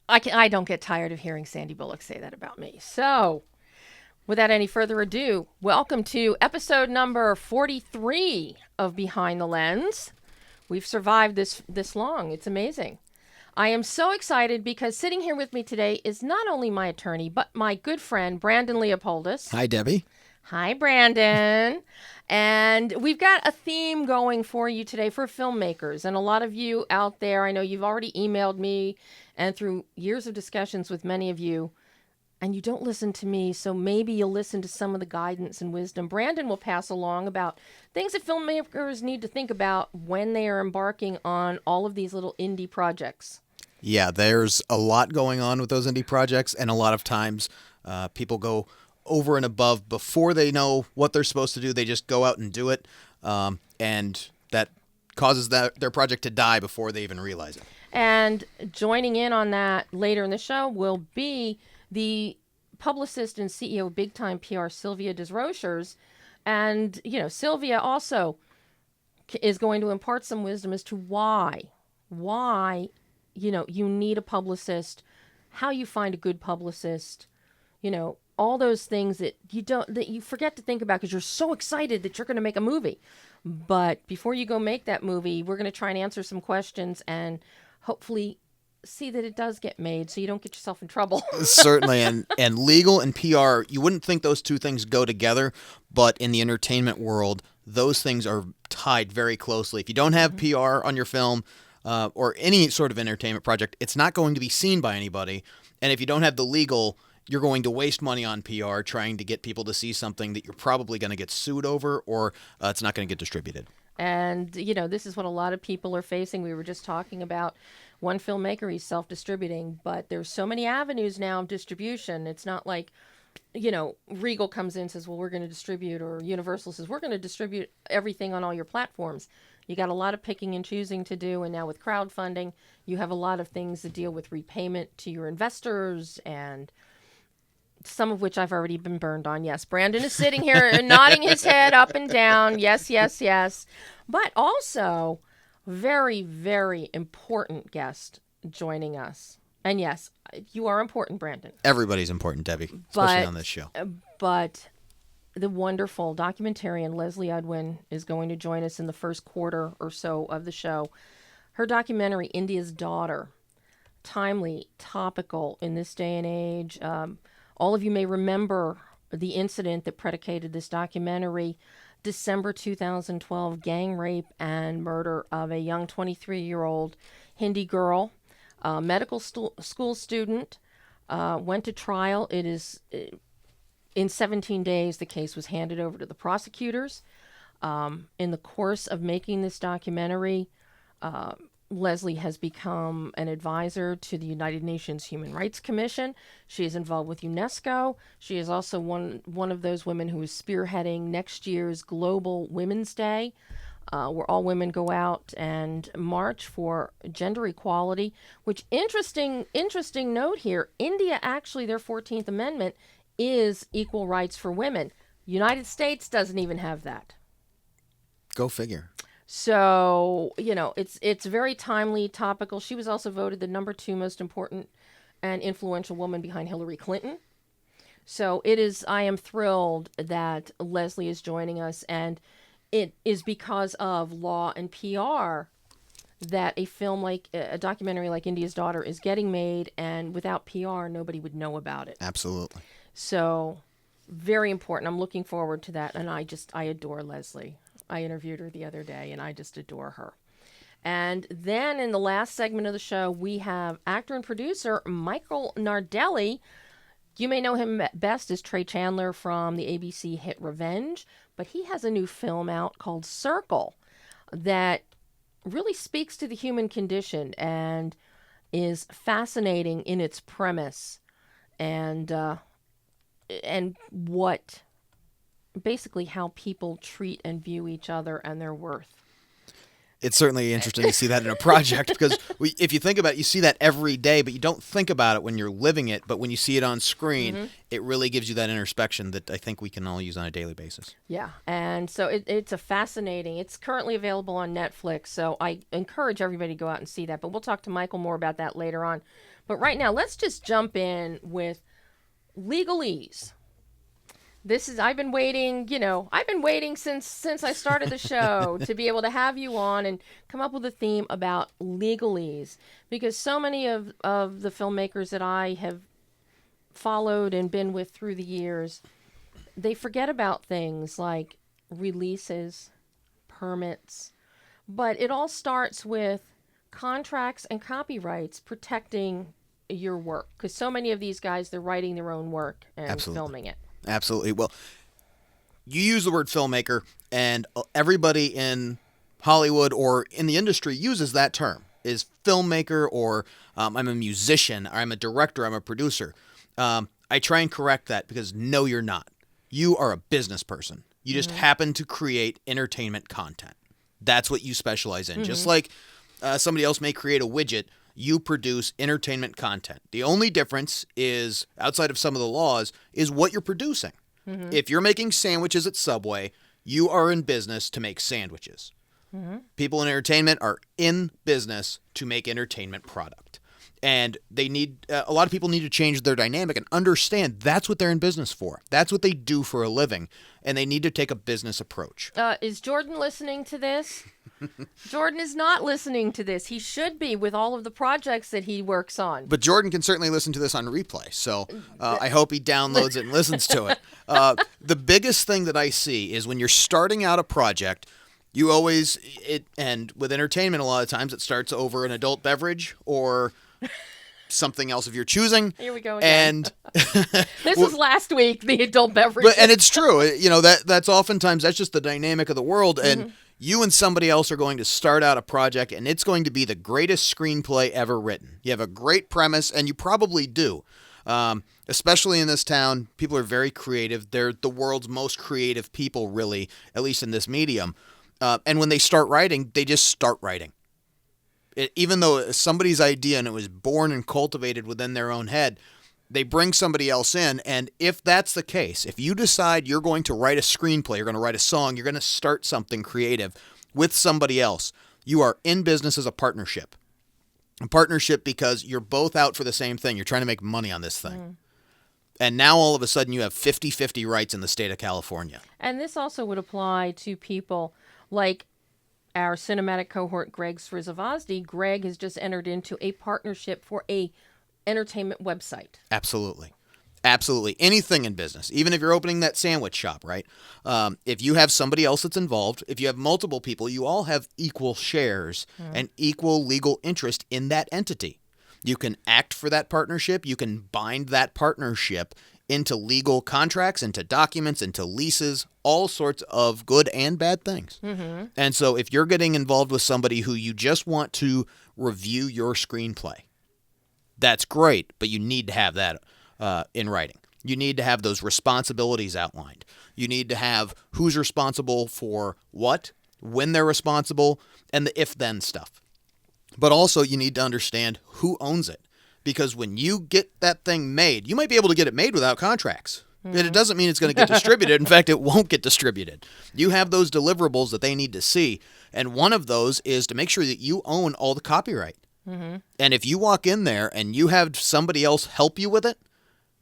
I don't get tired of hearing Sandy Bullock say that about me. So, without any further ado, welcome to episode number 43 of Behind the Lens. We've survived this long. It's amazing. I am so excited because sitting here with me today is not only my attorney, but my good friend, Brandon Leopoldus. Hi, Debbie. Hi, Brandon. And we've got a theme going for you today for filmmakers. And a lot of you out there, I know you've already emailed me and through years of discussions with many of you, and you don't listen to me, so maybe you'll listen to some of the guidance and wisdom Brandon will pass along about things that filmmakers need to think about when they are embarking on all of these little indie projects. Yeah, there's a lot going on with those indie projects, and a lot of times people go over and above before they know what they're supposed to do. They just go out and do it, and that causes their project to die before they even realize it. And joining in on that later in the show will be the publicist and CEO of Big Time PR, Sylvia Desrochers. And, Sylvia also is going to impart some wisdom as to why, you need a publicist, how you find a good publicist, all those things that you forget to think about because you're so excited that you're going to make a movie. But before you go make that movie, we're going to try and answer some questions and hopefully see that it does get made so you don't get yourself in trouble. Certainly. And legal and PR, you wouldn't think those two things go together, but in the entertainment world, those things are tied very closely. If you don't have PR on your film or any sort of entertainment project, it's not going to be seen by anybody. And if you don't have the legal, you're going to waste money on PR trying to get people to see something that you're probably going to get sued over, or it's not going to get distributed. And, this is what a lot of people are facing. We were just talking about one filmmaker, he's self-distributing, but there's so many avenues now of distribution. It's not like, Regal comes in and says, well, we're going to distribute, or Universal says, we're going to distribute everything on all your platforms. You got a lot of picking and choosing to do. And now with crowdfunding, you have a lot of things to deal with repayment to your investors, and some of which I've already been burned on. Yes, Brandon is sitting here nodding his head up and down. Yes, yes, yes. But also, very, very important guest joining us. And yes, you are important, Brandon. Everybody's important, Debbie, especially on this show. But the wonderful documentarian Leslee Udwin is going to join us in the first quarter or so of the show. Her documentary, India's Daughter, timely, topical in this day and age. All of you may remember the incident that predicated this documentary, December 2012 gang rape and murder of a young 23-year-old Hindi girl, medical school student, went to trial. It is in 17 days, the case was handed over to the prosecutors. In the course of making this documentary, Leslee has become an advisor to the United Nations Human Rights Commission. She is involved with UNESCO. She is also one of those women who is spearheading next year's Global Women's Day, where all women go out and march for gender equality, which interesting note here, India actually, their 14th Amendment is equal rights for women. United States doesn't even have that. Go figure. So, it's very timely, topical. She was also voted the number 2 most important and influential woman behind Hillary Clinton. So I am thrilled that Leslee is joining us, and it is because of law and PR that a documentary like India's Daughter is getting made, and without PR, nobody would know about it. Absolutely. So, very important. I'm looking forward to that, and I adore Leslee. I interviewed her the other day, and I just adore her. And then in the last segment of the show, we have actor and producer Michael Nardelli. You may know him best as Trey Chandler from the ABC hit Revenge, but he has a new film out called Circle that really speaks to the human condition and is fascinating in its premise and what... basically how people treat and view each other and their worth. It's certainly interesting to see that in a project because if you think about it, you see that every day, but you don't think about it when you're living it. But when you see it on screen, it really gives you that introspection that I think we can all use on a daily basis. Yeah, and so it's a fascinating. It's currently available on Netflix, so I encourage everybody to go out and see that. But we'll talk to Michael more about that later on. But right now, let's just jump in with legalese. I've been waiting since I started the show to be able to have you on and come up with a theme about legalese, because so many of the filmmakers that I have followed and been with through the years, they forget about things like releases, permits, but it all starts with contracts and copyrights protecting your work, because so many of these guys, they're writing their own work and filming it. Absolutely. Well, you use the word filmmaker, and everybody in Hollywood or in the industry uses that term, is filmmaker, or I'm a musician, or I'm a director, I'm a producer. I try and correct that because no, you're not. You are a business person. You just happen to create entertainment content. That's what you specialize in. Just like somebody else may create a widget, you produce entertainment content. The only difference is, outside of some of the laws, is what you're producing. If you're making sandwiches at Subway, you are in business to make sandwiches. People in entertainment are in business to make entertainment product. And they need a lot of people need to change their dynamic and understand that's what they're in business for. That's what they do for a living, and they need to take a business approach. Is Jordan listening to this? Jordan is not listening to this. He should be, with all of the projects that he works on. But Jordan can certainly listen to this on replay, so I hope he downloads it and listens to it. The biggest thing that I see is when you're starting out a project, you always, and with entertainment a lot of times, it starts over an adult beverage or something else of your choosing. Here we go again. And this was last week, the adult beverage. And it's true. That's oftentimes, that's just the dynamic of the world. And you and somebody else are going to start out a project, and it's going to be the greatest screenplay ever written. You have a great premise, and you probably do. Especially in this town, people are very creative. They're the world's most creative people, really, at least in this medium. And when they start writing, they just start writing. Even though it's somebody's idea and it was born and cultivated within their own head, they bring somebody else in. And if that's the case, if you decide you're going to write a screenplay, you're going to write a song, you're going to start something creative with somebody else, you are in business as a partnership. A partnership because you're both out for the same thing. You're trying to make money on this thing. And now all of a sudden you have 50-50 rights in the state of California. And this also would apply to people like our cinematic cohort, Greg Srizavazdi. Greg has just entered into a partnership for a entertainment website. Absolutely. Absolutely. Anything in business, even if you're opening that sandwich shop, right? If you have somebody else that's involved, if you have multiple people, you all have equal shares and equal legal interest in that entity. You can act for that partnership. You can bind that partnership into legal contracts, into documents, into leases, all sorts of good and bad things. And so if you're getting involved with somebody who you just want to review your screenplay, that's great, but you need to have that in writing. You need to have those responsibilities outlined. You need to have who's responsible for what, when they're responsible, and the if-then stuff. But also you need to understand who owns it. Because when you get that thing made, you might be able to get it made without contracts. But it doesn't mean it's going to get distributed. In fact, it won't get distributed. You have those deliverables that they need to see. And one of those is to make sure that you own all the copyright. And if you walk in there and you have somebody else help you with it,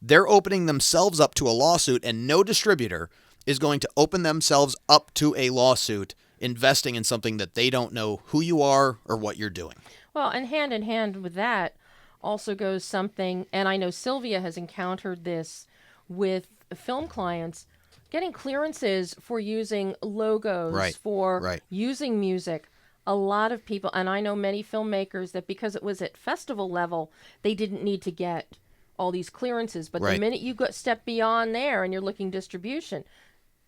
they're opening themselves up to a lawsuit, and no distributor is going to open themselves up to a lawsuit investing in something that they don't know who you are or what you're doing. Well, and hand in hand with that also goes something, and I know Sylvia has encountered this with film clients, getting clearances for using logos, for using music. A lot of people, and I know many filmmakers, that because it was at festival level, they didn't need to get all these clearances. But the minute you step beyond there and you're looking distribution,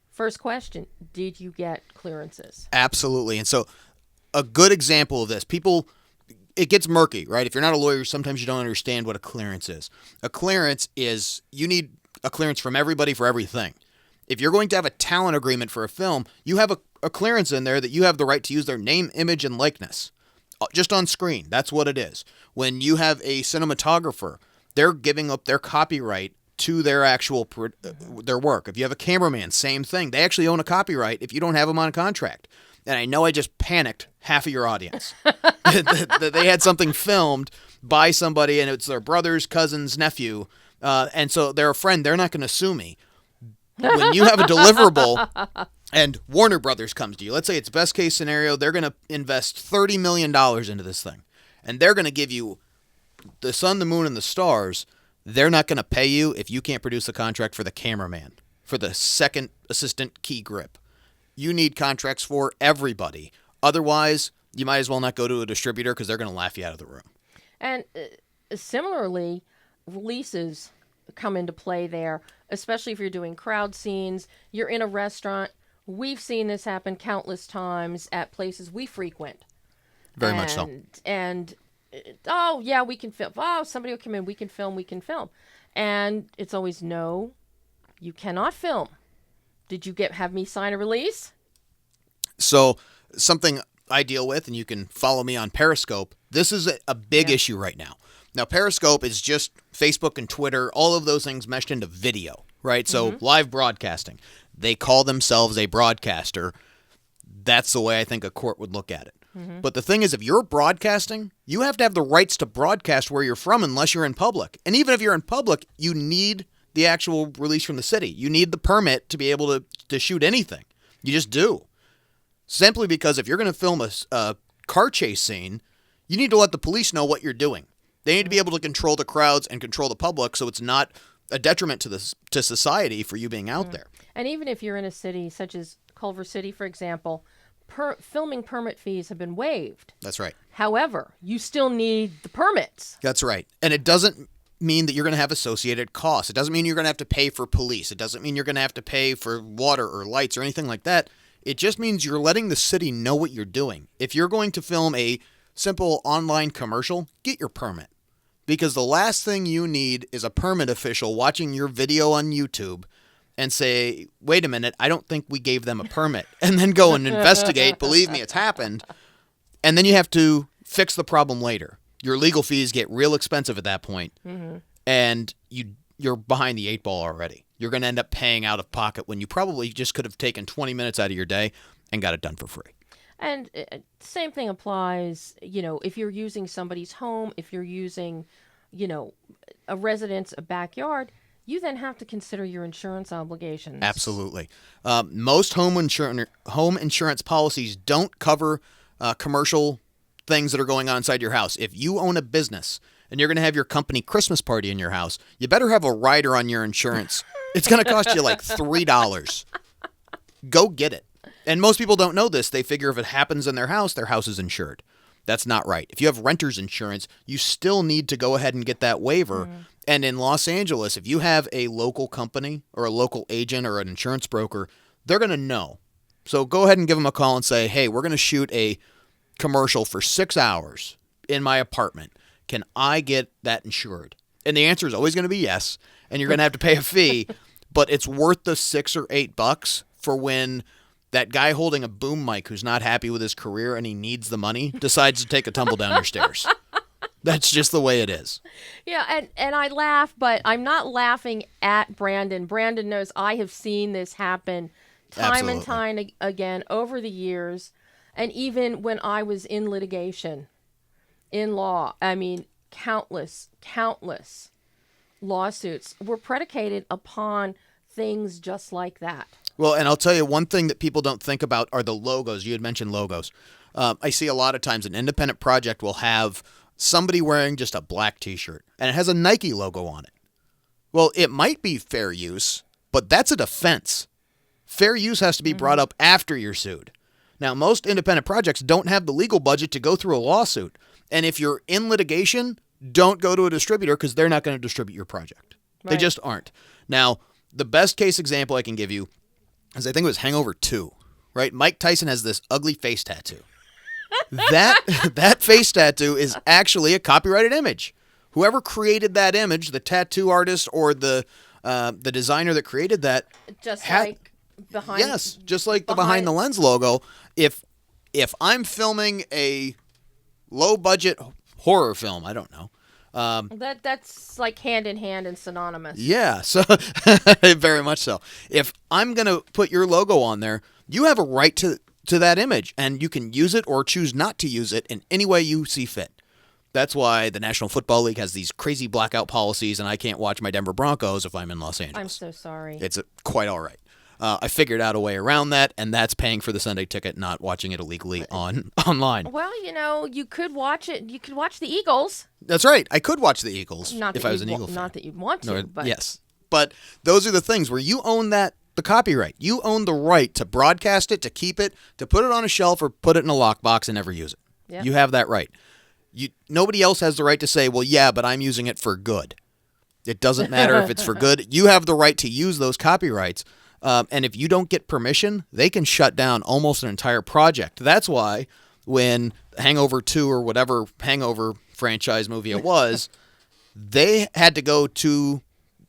first question, did you get clearances? Absolutely. And so a good example of this, it gets murky, right? If you're not a lawyer, sometimes you don't understand what a clearance is. A clearance is, you need a clearance from everybody for everything. If you're going to have a talent agreement for a film, you have a a clearance in there that you have the right to use their name, image, and likeness. Just on screen. That's what it is. When you have a cinematographer, they're giving up their copyright to their actual their work. If you have a cameraman, same thing. They actually own a copyright if you don't have them on contract. And I know I just panicked half of your audience. They had something filmed by somebody, and it's their brother's cousin's nephew, and so they're a friend. They're not going to sue me. When you have a deliverable and Warner Brothers comes to you, let's say it's best case scenario, they're going to invest $30 million into this thing, and they're going to give you the sun, the moon, and the stars. They're not going to pay you if you can't produce a contract for the cameraman, for the second assistant key grip. You need contracts for everybody. Otherwise, you might as well not go to a distributor because they're going to laugh you out of the room. And similarly, releases come into play there, especially if you're doing crowd scenes. You're in a restaurant. We've seen this happen countless times at places we frequent. Very much so. And, oh, yeah, we can film. Oh, somebody will come in. We can film. And it's always, no, you cannot film. Did you have me sign a release? So something I deal with, and you can follow me on Periscope, this is a big issue right now. Now, Periscope is just Facebook and Twitter, all of those things meshed into video, right? So live broadcasting. They call themselves a broadcaster. That's the way I think a court would look at it. But the thing is, if you're broadcasting, you have to have the rights to broadcast where you're from unless you're in public. And even if you're in public, you need the actual release from the city. You need the permit to be able to shoot anything. You just do. Simply because if you're going to film a car chase scene, you need to let the police know what you're doing. They need to be able to control the crowds and control the public so it's not a detriment to society for you being out there. And even if you're in a city such as Culver City, for example, filming permit fees have been waived. That's right. However, you still need the permits. That's right. And it doesn't mean that you're going to have associated costs. It doesn't mean you're going to have to pay for police. It doesn't mean you're going to have to pay for water or lights or anything like that. It just means you're letting the city know what you're doing. If you're going to film a simple online commercial, get your permit. Because the last thing you need is a permit official watching your video on YouTube and say, wait a minute, I don't think we gave them a permit. And then go and investigate. Believe me, it's happened. And then you have to fix the problem later. Your legal fees get real expensive at that point, and you're behind the eight ball already. You're going to end up paying out of pocket when you probably just could have taken 20 minutes out of your day and got it done for free. And same thing applies, if you're using somebody's home, if you're using, a residence, a backyard, you then have to consider your insurance obligations. Absolutely. Most home insurance policies don't cover commercial things that are going on inside your house. If you own a business and you're going to have your company Christmas party in your house, you better have a rider on your insurance. It's going to cost you like $3. Go get it. And most people don't know this. They figure if it happens in their house is insured. That's not right. If you have renter's insurance, you still need to go ahead and get that waiver. And in Los Angeles, if you have a local company or a local agent or an insurance broker, they're going to know. So go ahead and give them a call and say, hey, we're going to shoot a commercial for 6 hours in my apartment. Can I get that insured? And the answer is always going to be yes. And you're going to have to pay a fee, but it's worth the $6 or $8 for when that guy holding a boom mic who's not happy with his career and he needs the money decides to take a tumble down your stairs. That's just the way it is. Yeah, and I laugh, but I'm not laughing at Brandon. Brandon knows I have seen this happen time and time again over the years. And even when I was in litigation, in law, countless lawsuits were predicated upon things just like that. Well, and I'll tell you one thing that people don't think about are the logos. You had mentioned logos. I see a lot of times an independent project will have somebody wearing just a black T-shirt, and it has a Nike logo on it. Well, it might be fair use, but that's a defense. Fair use has to be brought up after you're sued. Now, most independent projects don't have the legal budget to go through a lawsuit. And if you're in litigation, don't go to a distributor because they're not going to distribute your project. Right. They just aren't. Now, the best case example I can give you is I think it was Hangover 2, right? Mike Tyson has this ugly face tattoo. That face tattoo is actually a copyrighted image. Whoever created that image, the tattoo artist or the designer that created that, behind. Yes, just like the behind the lens logo. If I'm filming a low budget horror film, I don't know. That's like hand in hand and synonymous. Yeah, so very much so. If I'm going to put your logo on there, you have a right to that image, and you can use it or choose not to use it in any way you see fit. That's why the National Football League has these crazy blackout policies, and I can't watch my Denver Broncos if I'm in Los Angeles. I'm so sorry. It's quite all right. I figured out a way around that, and that's paying for the Sunday ticket, not watching it illegally online. Well, you could watch it. You could watch the Eagles. That's right. I could watch the Eagles Not if that I was you'd an Eagle fan. Not that you'd want to, but Yes. But those are the things where you own the copyright. You own the right to broadcast it, to keep it, to put it on a shelf or put it in a lockbox and never use it. Yeah. You have that right. Nobody else has the right to say, well, yeah, but I'm using it for good. It doesn't matter if it's for good. You have the right to use those copyrights. And if you don't get permission, they can shut down almost an entire project. That's why when Hangover 2 or whatever Hangover franchise movie it was, they had to go to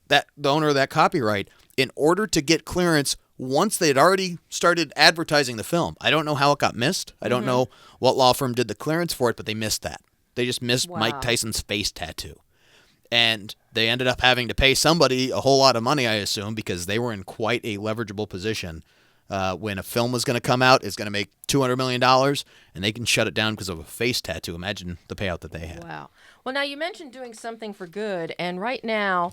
the owner of that copyright in order to get clearance once they had already started advertising the film. I don't know how it got missed. I don't know what law firm did the clearance for it, but they missed that. They just missed Mike Tyson's face tattoo. And they ended up having to pay somebody a whole lot of money, I assume, because they were in quite a leverageable position. When a film was going to come out, it's going to make $200 million, and they can shut it down because of a face tattoo. Imagine the payout that they had. Wow. Well, now you mentioned doing something for good, and right now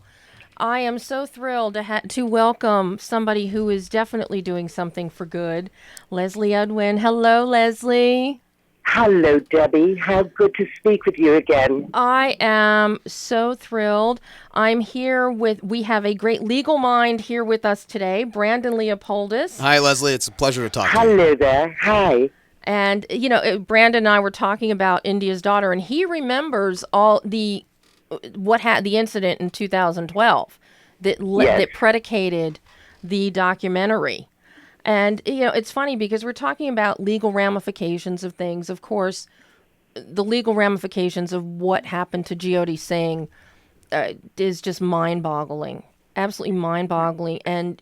I am so thrilled to welcome somebody who is definitely doing something for good, Leslee Udwin. Hello, Leslee. Hello, Debbie. How good to speak with you again. I am so thrilled. We have a great legal mind here with us today, Brandon Leopoldus. Hi, Leslee. It's a pleasure to talk to you. Hello there. Hi. And, Brandon and I were talking about India's Daughter, and he remembers all the incident in 2012 that predicated the documentary. And, it's funny because we're talking about legal ramifications of things. Of course, the legal ramifications of what happened to Jyoti Singh is just mind-boggling, absolutely mind-boggling. And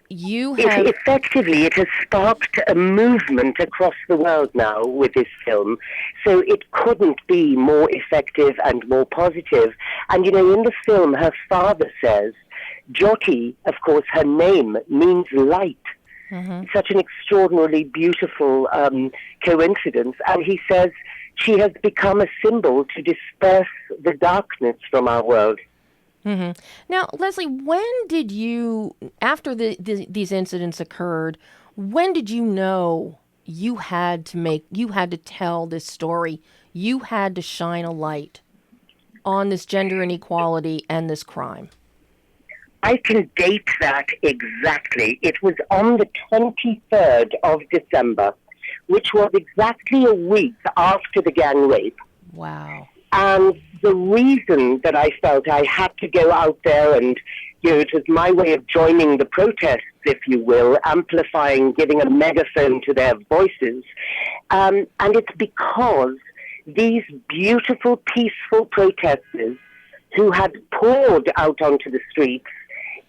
Effectively, it has sparked a movement across the world now with this film. So it couldn't be more effective and more positive. And, in the film, her father says, Jyoti, of course, her name means light. Mm-hmm. Such an extraordinarily beautiful coincidence. And he says she has become a symbol to disperse the darkness from our world. Mm-hmm. Now, Leslee, when did you, after these incidents occurred, when did you know you had to tell this story? You had to shine a light on this gender inequality and this crime? I can date that exactly. It was on the 23rd of December, which was exactly a week after the gang rape. Wow. And the reason that I felt I had to go out there and, it was my way of joining the protests, if you will, amplifying, giving a megaphone to their voices. And it's because these beautiful, peaceful protesters who had poured out onto the streets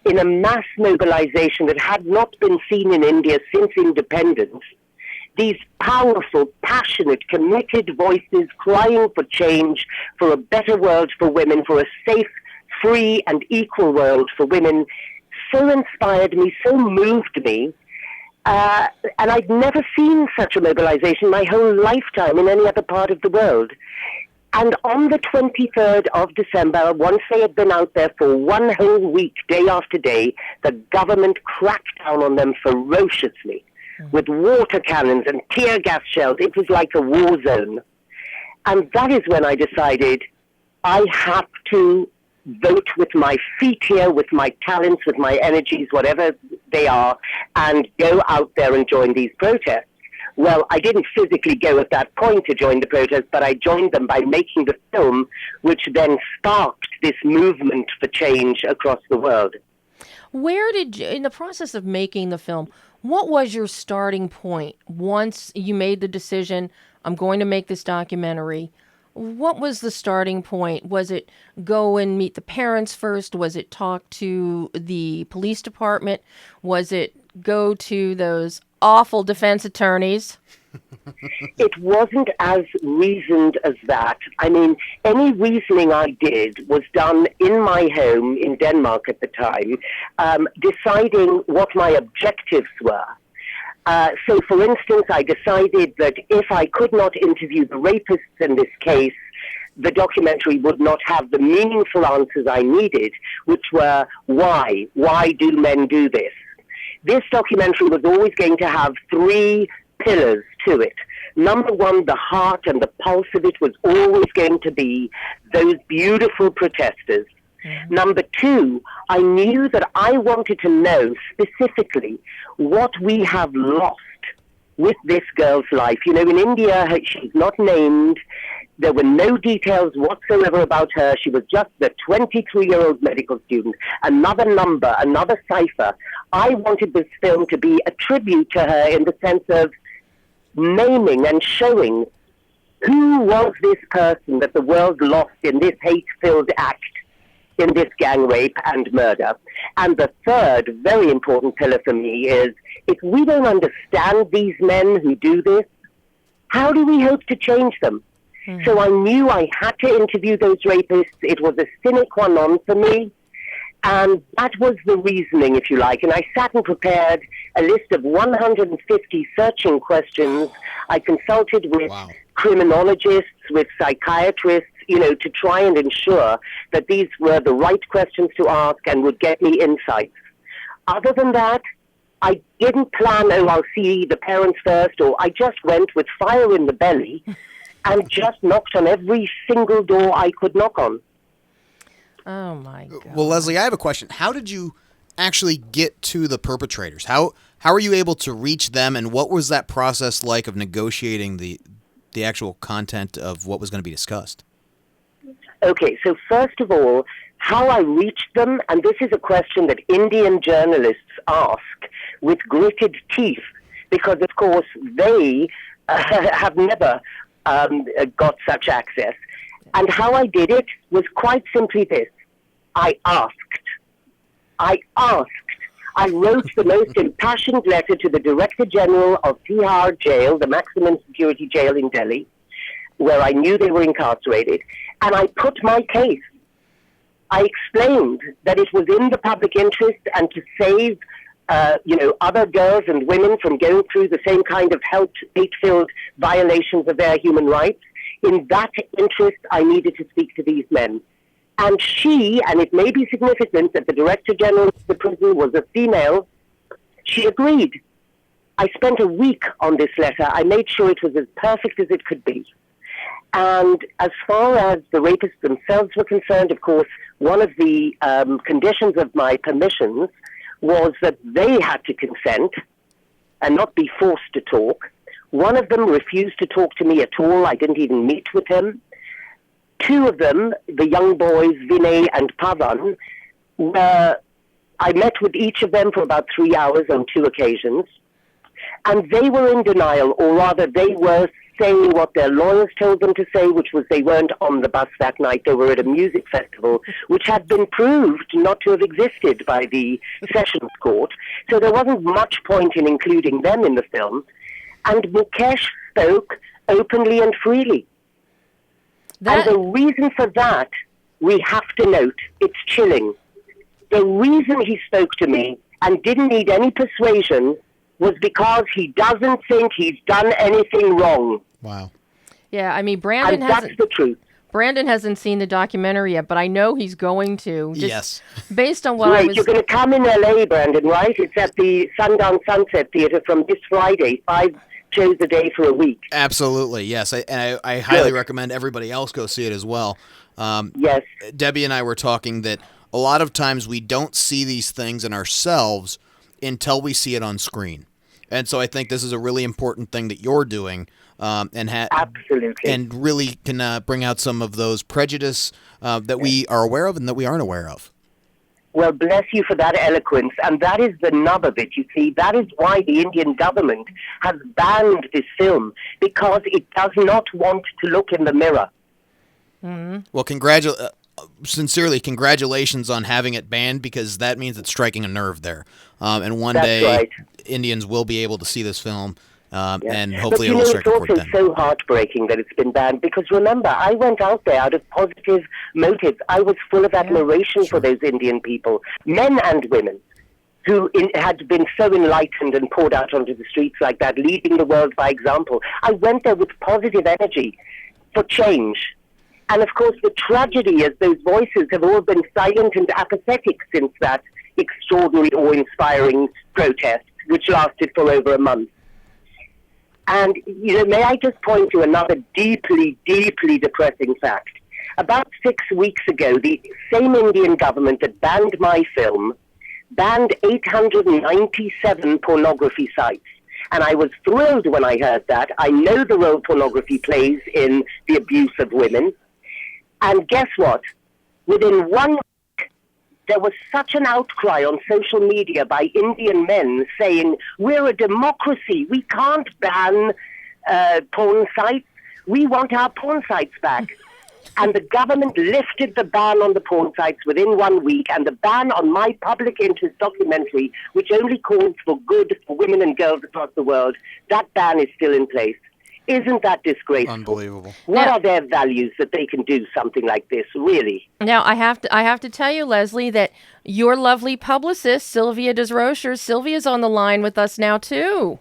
in a mass mobilization that had not been seen in India since independence, these powerful, passionate, committed voices crying for change, for a better world for women, for a safe, free and equal world for women, so inspired me, so moved me. And I'd never seen such a mobilization my whole lifetime in any other part of the world. And on the 23rd of December, once they had been out there for one whole week, day after day, the government cracked down on them ferociously with water cannons and tear gas shells. It was like a war zone. And that is when I decided I have to vote with my feet here, with my talents, with my energies, whatever they are, and go out there and join these protests. Well, I didn't physically go at that point to join the protest, but I joined them by making the film, which then sparked this movement for change across the world. Where did you, in the process of making the film, what was your starting point once you made the decision, I'm going to make this documentary? What was the starting point? Was it go and meet the parents first? Was it talk to the police department? Was it go to those awful defense attorneys? It wasn't as reasoned as that. I mean, any reasoning I did was done in my home in Denmark at the time, deciding what my objectives were. So, for instance, I decided that if I could not interview the rapists in this case, the documentary would not have the meaningful answers I needed, which were why? Why do men do this? This documentary was always going to have three pillars to it. Number one, the heart and the pulse of it was always going to be those beautiful protesters. Mm-hmm. Number two, I knew that I wanted to know specifically what we have lost with this girl's life. You know, in India, she's not named. There were no details whatsoever about her. She was just the 23-year-old medical student. Another number, another cipher. I wanted this film to be a tribute to her in the sense of naming and showing who was this person that the world lost in this hate-filled act, in this gang rape and murder. And the third very important pillar for me is, if we don't understand these men who do this, how do we hope to change them? Mm-hmm. So I knew I had to interview those rapists. It was a sine qua non for me. And that was the reasoning, if you like. And I sat and prepared a list of 150 searching questions. I consulted with criminologists, with psychiatrists, you know, to try and ensure that these were the right questions to ask and would get me insights. Other than that, I didn't plan, I'll see the parents first, or I just went with fire in the belly and just knocked on every single door I could knock on. Oh, my God. Well, Leslie, I have a question. How did you actually get to the perpetrators? How were you able to reach them, and what was that process like of negotiating the actual content of what was going to be discussed? Okay, so first of all, how I reached them, and this is a question that Indian journalists ask with gritted teeth, because, of course, they have never got such access. And how I did it was quite simply this. I asked. I wrote the most impassioned letter to the Director General of Tihar Jail, the maximum security jail in Delhi, where I knew they were incarcerated, and I put my case. I explained that it was in the public interest and to save other girls and women from going through the same kind of hate-filled violations of their human rights. In that interest, I needed to speak to these men. And she, and it may be significant that the Director General of the prison was a female, she agreed. I spent a week on this letter. I made sure it was as perfect as it could be. And as far as the rapists themselves were concerned, of course, one of the conditions of my permissions was that they had to consent and not be forced to talk. One of them refused to talk to me at all. I didn't even meet with him. Two of them, the young boys, Vinay and Pavan, I met with each of them for about 3 hours on 2 occasions. And they were in denial, or rather they were saying what their lawyers told them to say, which was they weren't on the bus that night. They were at a music festival, which had been proved not to have existed by the Sessions Court. So there wasn't much point in including them in the film. And Mukesh spoke openly and freely. And the reason for that, we have to note, it's chilling. The reason he spoke to me and didn't need any persuasion was because he doesn't think he's done anything wrong. Wow. Yeah, I mean, that's the truth. Brandon hasn't seen the documentary yet, but I know he's going to. Yes. Based on what Right, I was... You're going to come in L.A., Brandon, right? It's at the Sundown Sunset Theater from this Friday, 5 shows a day for a week. Absolutely, yes. I highly recommend everybody else go see it as well. Yes. Debbie and I were talking that a lot of times we don't see these things in ourselves until we see it on screen. And so I think this is a really important thing that you're doing, absolutely, and really can bring out some of those prejudice that we are aware of and that we aren't aware of. Well, bless you for that eloquence, and that is the nub of it, you see. That is why the Indian government has banned this film, because it does not want to look in the mirror. Mm-hmm. Well, sincerely, congratulations on having it banned, because that means it's striking a nerve there. And one That's day, right. Indians will be able to see this film, Yeah. and But hopefully you it know, will it's strike a chord also then. so heartbreaking that it's been banned, because remember, I went out there out of positive motives. I was full of admiration for those Indian people, men and women, who had been so enlightened and poured out onto the streets like that, leading the world by example. I went there with positive energy for change. And of course, the tragedy is those voices have all been silent and apathetic since that extraordinary, awe-inspiring protest, which lasted for over a month. And, you know, may I just point to another deeply, deeply depressing fact. About 6 weeks ago, the same Indian government that banned my film banned 897 pornography sites. And I was thrilled when I heard that. I know the role pornography plays in the abuse of women. And guess what? Within 1 week, there was such an outcry on social media by Indian men saying, we're a democracy. We can't ban porn sites. We want our porn sites back. And the government lifted the ban on the porn sites within 1 week, and the ban on my public interest documentary, which only calls for good for women and girls across the world, that ban is still in place. Isn't that disgraceful? Unbelievable. What are their values that they can do something like this, really? Now, I have to tell you, Leslie, that your lovely publicist, Sylvia Desrochers, Sylvia's on the line with us now, too.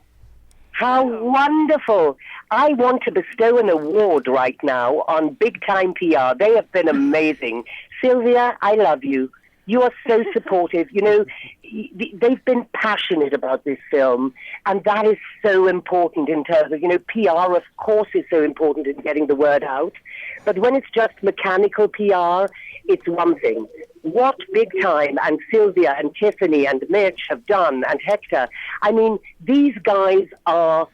How wonderful. I want to bestow an award right now on Big Time PR. They have been amazing. Sylvia, I love you. You are so supportive. You know, they've been passionate about this film, and that is so important in terms of, you know, PR, of course, is so important in getting the word out. But when it's just mechanical PR, it's one thing. What Big Time and Sylvia and Tiffany and Mitch have done, and Hector, I mean, these guys are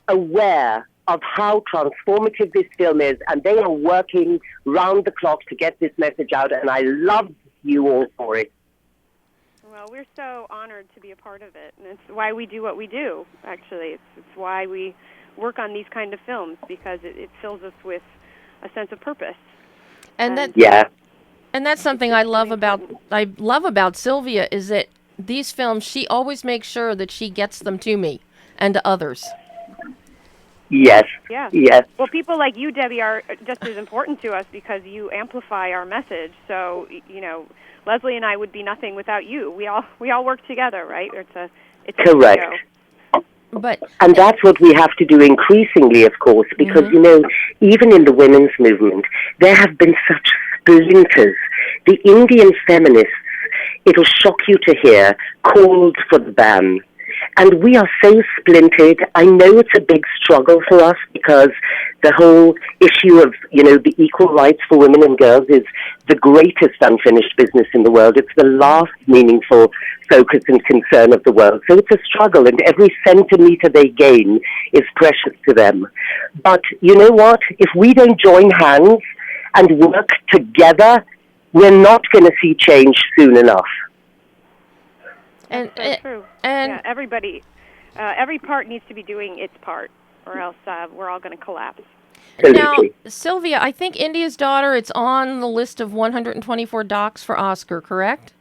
aware of how transformative this film is, and they are working round the clock to get this message out, and I love you all for it. Well, we're so honored to be a part of it, and it's why we do what we do, actually. It's why we work on these kind of films, because it fills us with a sense of purpose. And that, Yeah. and that's something I love about Sylvia, is that these films, she always makes sure that she gets them to me and to others. Yes. Yeah. Yes. Well, people like you, Debbie, are just as important to us because you amplify our message. So, you know, Leslie and I would be nothing without you. We all work together, right? It's a Correct. But And that's what we have to do increasingly, of course, because, you know, even in the women's movement, there have been such splinters. The Indian feminists, it'll shock you to hear, called for the ban. And we are so splintered. I know it's a big struggle for us because the whole issue of, you know, the equal rights for women and girls is the greatest unfinished business in the world. It's the last meaningful focus and concern of the world. So it's a struggle, and every centimeter they gain is precious to them. But you know what? If we don't join hands and work together, we're not going to see change soon enough. That's so true. And yeah, everybody, every part needs to be doing its part, or else we're all going to collapse. now, Absolutely. Sylvia, I think India's Daughter, it's on the list of 124 docs for Oscar, correct?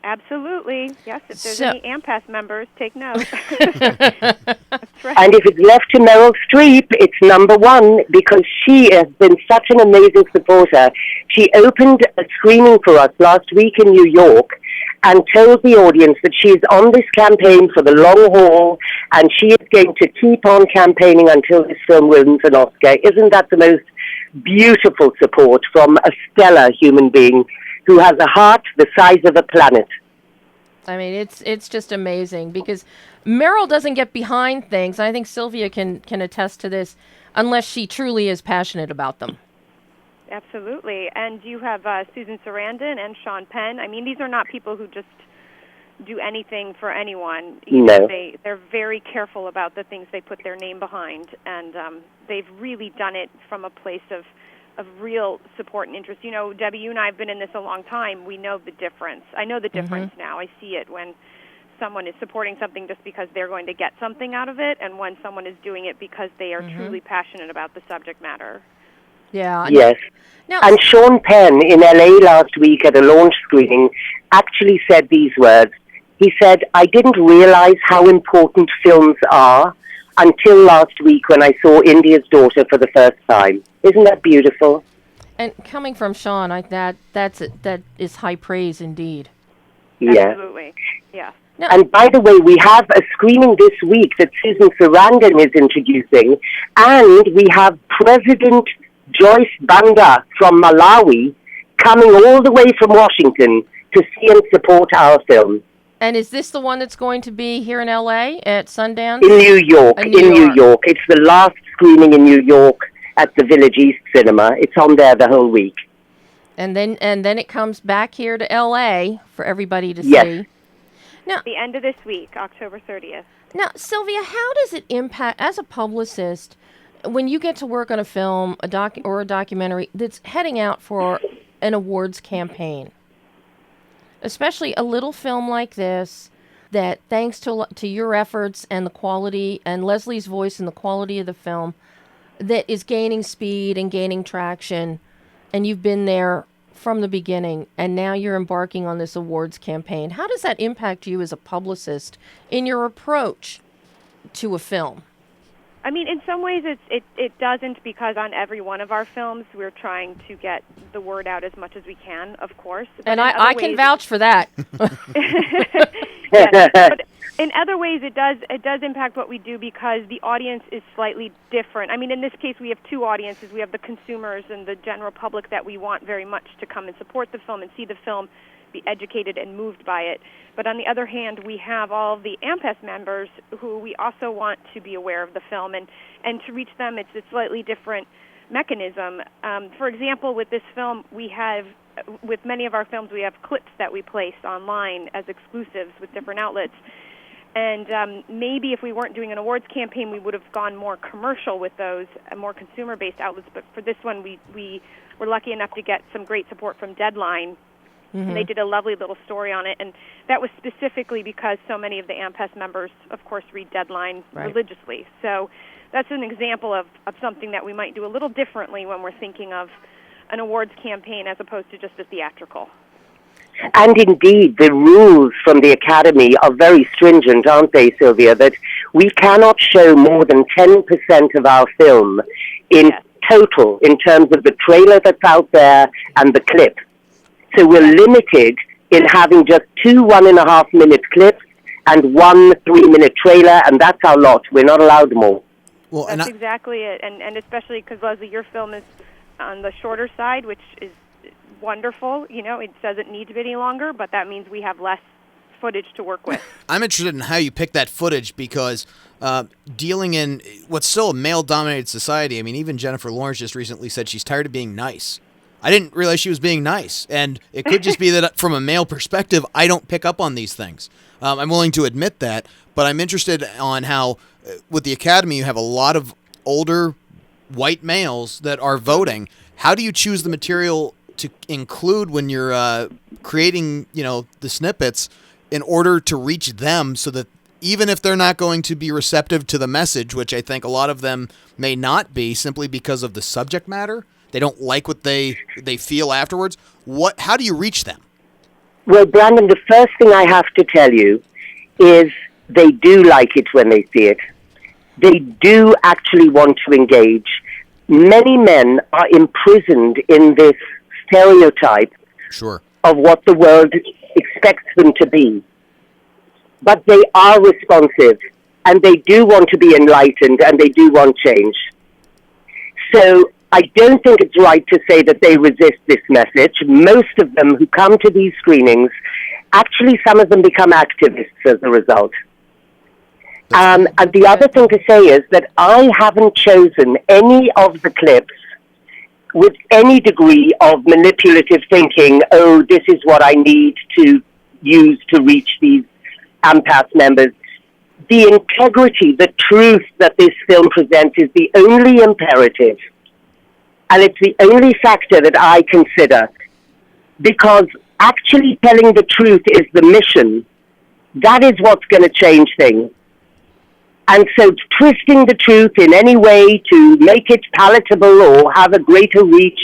Absolutely. Yes, if there's So- any AMPAS members, take note. That's right. And if it's left to Meryl Streep, it's number one, because she has been such an amazing supporter. She opened a screening for us last week in New York and told the audience that she is on this campaign for the long haul, and she is going to keep on campaigning until this film wins an Oscar. Isn't that the most beautiful support from a stellar human being who has a heart the size of a planet? I mean, it's just amazing because Meryl doesn't get behind things. I think Sylvia can attest to this unless she truly is passionate about them. Absolutely. And you have Susan Sarandon and Sean Penn. I mean, these are not people who just do anything for anyone. No. They're very careful about the things they put their name behind, and they've really done it from a place of real support and interest. You know, Debbie, you and I have been in this a long time. We know the difference. I know the difference now. I see it when someone is supporting something just because they're going to get something out of it, and when someone is doing it because they are truly passionate about the subject matter. Yeah. Yes. Now, And Sean Penn in LA last week at a launch screening actually said these words. He said, "I didn't realize how important films are until last week when I saw India's Daughter for the first time." Isn't that beautiful? and coming from Sean, that is high praise indeed. Yes. Absolutely. Yeah. Now, And by the way, we have a screening this week that Susan Sarandon is introducing, and we have President Joyce Banda from Malawi coming all the way from Washington to see and support our film. and is this the one that's going to be here in LA at Sundance? In New York, In in New New York. It's the last screening in New York at the Village East Cinema. It's on there the whole week. And then it comes back here to LA for everybody to Yes. see. The end of this week, October 30th. Now, Sylvia, how does it impact, as a publicist, when you get to work on a film, a documentary that's heading out for an awards campaign? Especially a little film like this, that thanks to your efforts and the quality and Leslie's voice and the quality of the film, that is gaining speed and gaining traction, and you've been there from the beginning, and now you're embarking on this awards campaign. How does that impact you as a publicist in your approach to a film? I mean, in some ways it doesn't, because on every one of our films we're trying to get the word out as much as we can, of course. But And I can vouch for that. Yes, but in other ways it does impact what we do, because the audience is slightly different. I mean, in this case we have two audiences. We have the consumers and the general public that we want very much to come and support the film and see the film, be educated and moved by it. But on the other hand, we have all of the AMPES members who we also want to be aware of the film, and to reach them it's a slightly different mechanism. For example, with this film, with many of our films, we have clips that we place online as exclusives with different outlets. And maybe if we weren't doing an awards campaign, we would have gone more commercial with those, more consumer-based outlets. But for this one, we were lucky enough to get some great support from Deadline. Mm-hmm. And they did a lovely little story on it, and that was specifically because so many of the AMPES members, of course, read Deadline religiously. So that's an example of something that we might do a little differently when we're thinking of an awards campaign as opposed to just a theatrical. And indeed, the rules from the Academy are very stringent, aren't they, Sylvia? That we cannot show more than 10% of our film in total, in terms of the trailer that's out there and the clip. So we're limited in having just 2 1.5-minute clips and 1 3-minute trailer, and that's our lot. We're not allowed more. Well, that's exactly it, and especially because, Leslie, your film is on the shorter side, which is wonderful. You know, it doesn't need to be any longer, but that means we have less footage to work with. I'm interested in how you pick that footage, because dealing in what's still a male-dominated society, I mean, even Jennifer Lawrence just recently said she's tired of being nice. I didn't realize she was being nice, and it could just be that from a male perspective, I don't pick up on these things. I'm willing to admit that, but I'm interested on how, with the Academy, you have a lot of older white males that are voting. How do you choose the material to include when you're creating, the snippets in order to reach them, so that even if they're not going to be receptive to the message, which I think a lot of them may not be simply because of the subject matter, they don't like what they feel afterwards, how do you reach them? Well, Brandon, the first thing I have to tell you is they do like it when they see it. They do actually want to engage. Many men are imprisoned in this stereotype of what the world expects them to be. But they are responsive, and they do want to be enlightened, and they do want change. So I don't think it's right to say that they resist this message. Most of them who come to these screenings, actually some of them become activists as a result. And the other thing to say is that I haven't chosen any of the clips with any degree of manipulative thinking, this is what I need to use to reach these AMPAS members. The integrity, the truth that this film presents is the only imperative. And it's the only factor that I consider, because actually telling the truth is the mission. That is what's going to change things. And so twisting the truth in any way to make it palatable or have a greater reach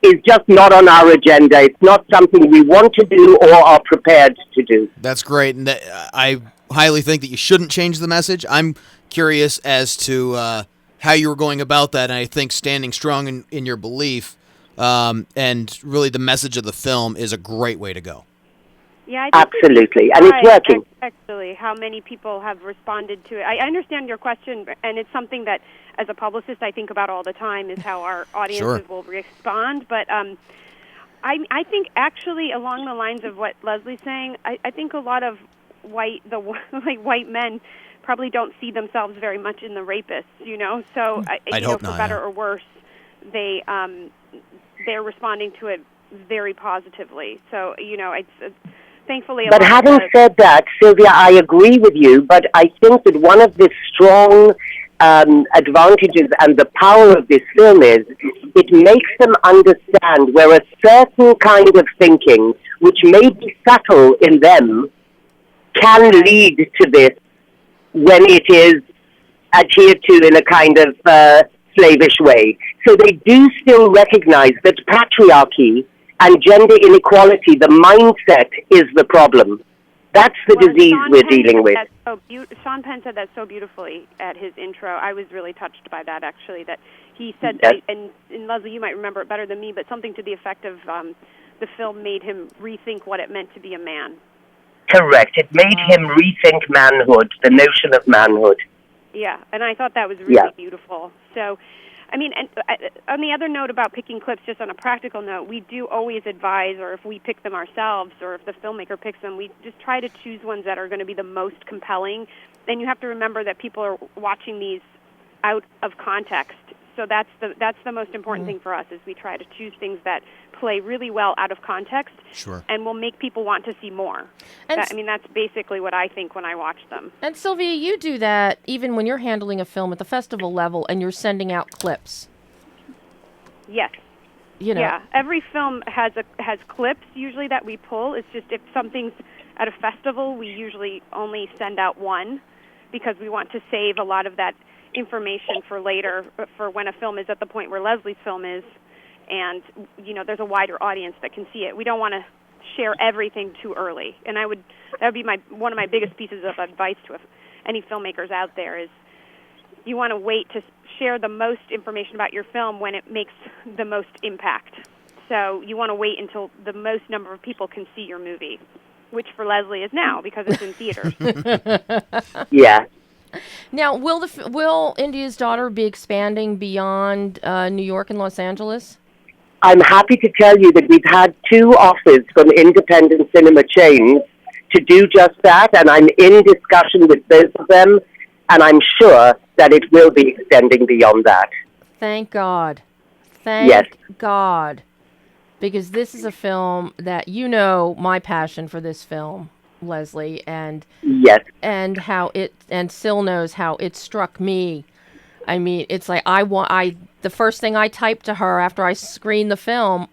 is just not on our agenda. It's not something we want to do or are prepared to do. That's great, and I highly think that you shouldn't change the message. I'm curious as to how you were going about that, and I think standing strong in your belief and really the message of the film is a great way to go. Yeah, I think absolutely, and it's working. Actually, how many people have responded to it. I understand your question, and it's something that, as a publicist, I think about all the time, is how our audiences will respond. But I think, actually, along the lines of what Leslie's saying, I think a lot of white men probably don't see themselves very much in the rapists, you know? So, I'd hope for not, better or worse, they're responding to it very positively. So, you know, it's thankfully. But having said that, Sylvia, I agree with you, but I think that one of the strong advantages and the power of this film is it makes them understand where a certain kind of thinking, which may be subtle in them, can lead to this when it is adhered to in a kind of slavish way. So they do still recognize that patriarchy and gender inequality, the mindset, is the problem. That's the disease we're dealing with. Sean Penn said that so beautifully at his intro. I was really touched by that, actually, that he said, and Leslie, you might remember it better than me, but something to the effect of the film made him rethink what it meant to be a man. Correct. It made him rethink manhood, the notion of manhood. Yeah, and I thought that was really beautiful. So, I mean, and on the other note about picking clips, just on a practical note, we do always advise, or if we pick them ourselves, or if the filmmaker picks them, we just try to choose ones that are going to be the most compelling. And you have to remember that people are watching these out of context. So that's the most important thing for us, is we try to choose things that play really well out of context, and will make people want to see more. That's basically what I think when I watch them. And Sylvia, you do that even when you're handling a film at the festival level and you're sending out clips. Yes. You know. Yeah, every film has clips usually that we pull. It's just if something's at a festival, we usually only send out one, because we want to save a lot of that information for later, for when a film is at the point where Leslie's film is, and you know, there's a wider audience that can see it. We don't want to share everything too early, and that would be one of my biggest pieces of advice to any filmmakers out there, is you want to wait to share the most information about your film when it makes the most impact. So you want to wait until the most number of people can see your movie, which for Leslie is now, because it's in theaters. Yeah. Now, will India's Daughter be expanding beyond New York and Los Angeles? I'm happy to tell you that we've had 2 offers from independent cinema chains to do just that, and I'm in discussion with both of them, and I'm sure that it will be extending beyond that. Thank God. Thank God. Because this is a film that, you know, my passion for this film, Leslie, and and Syl knows how it struck me. I mean, it's like the first thing I typed to her after I screened the film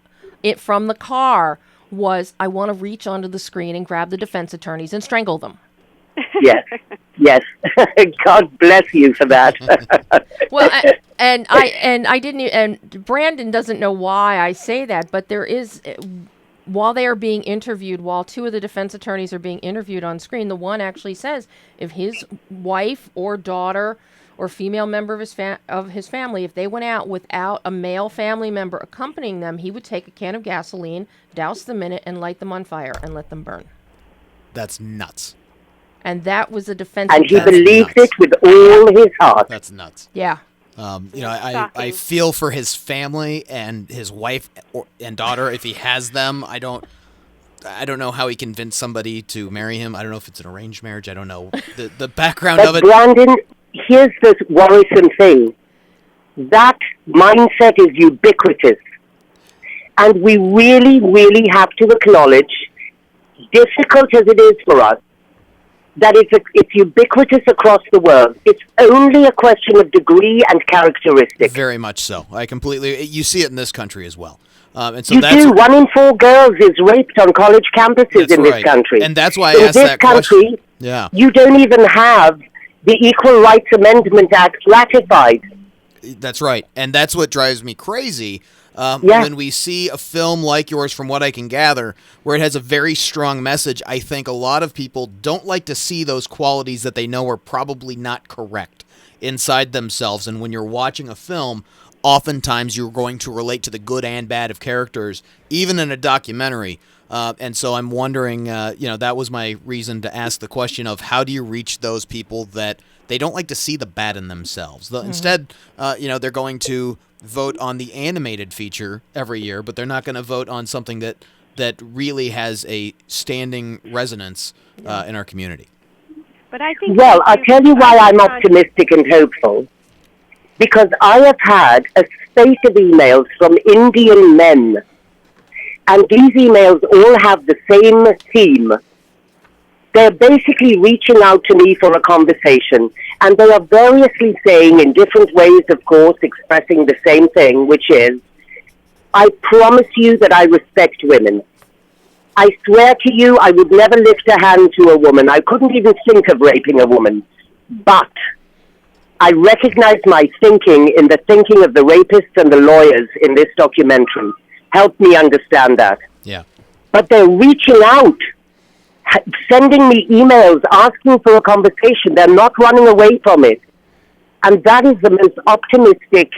from the car was, I want to reach onto the screen and grab the defense attorneys and strangle them. Yes. God bless you for that. Well, I didn't, and Brandon doesn't know why I say that, but there is, while they are being interviewed, while 2 of the defense attorneys are being interviewed on screen, the one actually says if his wife or daughter or female member of his family, if they went out without a male family member accompanying them, he would take a can of gasoline, douse them in it, and light them on fire and let them burn. That's nuts. And that was a defense. And he believed it with all his heart. That's nuts. Yeah. You know, I feel for his family and his wife and daughter, if he has them. I don't know how he convinced somebody to marry him. I don't know if it's an arranged marriage. I don't know the background of it. Brandon, here's the worrisome thing. That mindset is ubiquitous. And we really, really have to acknowledge, difficult as it is for us, that it's ubiquitous across the world. It's only a question of degree and characteristics. Very much so. You see it in this country as well. And so you do. 1 in 4 girls is raped on college campuses in this country. And that's why I asked that question. In this country, you don't even have the Equal Rights Amendment Act ratified. That's right. And that's what drives me crazy Yeah. when we see a film like yours, from what I can gather, where it has a very strong message. I think a lot of people don't like to see those qualities that they know are probably not correct inside themselves. And when you're watching a film, oftentimes you're going to relate to the good and bad of characters, even in a documentary. And so I'm wondering, that was my reason to ask the question of how do you reach those people that they don't like to see the bad in themselves. Instead, they're going to vote on the animated feature every year, but they're not going to vote on something that really has a standing resonance in our community. But I think. Well, I'll tell you why I'm optimistic and hopeful. Because I have had a spate of emails from Indian men, and these emails all have the same theme. They're basically reaching out to me for a conversation, and they are variously saying in different ways, of course, expressing the same thing, which is, I promise you that I respect women. I swear to you I would never lift a hand to a woman. I couldn't even think of raping a woman. But I recognize my thinking in the thinking of the rapists and the lawyers in this documentary. Help me understand that. Yeah. But they're reaching out, sending me emails, asking for a conversation. They're not running away from it. And that is the most optimistic